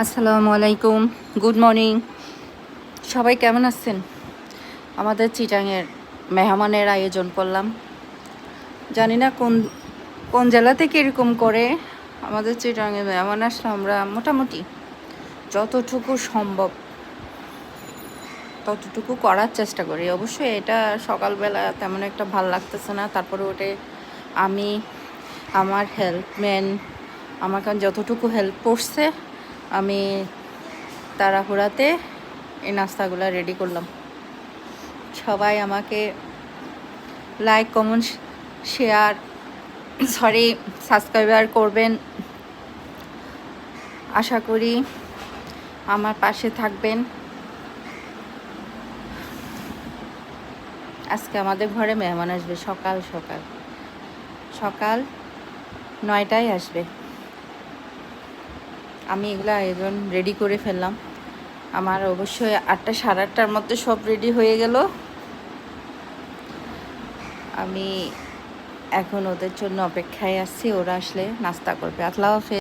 আসসালামু আলাইকুম, good morning. সবাই কেমন আছেন? আমাদের চিটাঙের মেহমানের আয়োজন করলাম। জানি না কোন কোন জেলা থেকে এরকম করে। আমাদের চিটাঙে মেহমান আসলে আমরা মোটামুটি যতটুকু সম্ভব ততটুকু করার চেষ্টা করি। অবশ্যই এটা সকালবেলা তেমন একটা ভাল লাগতেছে না, তারপরে ওঠে আমি আমার হেল্পম্যান আমাকে যতটুকু হেল্প করছে আমি তাড়াহুড়াতে এই নাস্তাগুলো রেডি করলাম। সবাই আমাকে লাইক, কমেন্ট, শেয়ার সাবস্ক্রাইবার করবেন। আশা করি আমার পাশে থাকবেন। আজকে আমাদের ঘরে মেহমান আসবে সকাল সকাল সকাল 9টায় আসবে। আমি এগুলো আয়োজন রেডি করে ফেললাম। আমার অবশ্যই 8টা সাড়ে 8টার মধ্যে সব রেডি হয়ে গেল। আমি এখন ওদের জন্য অপেক্ষায় আছি, ওরা আসলে নাস্তা করবে। আল্লাহ হাফেজ।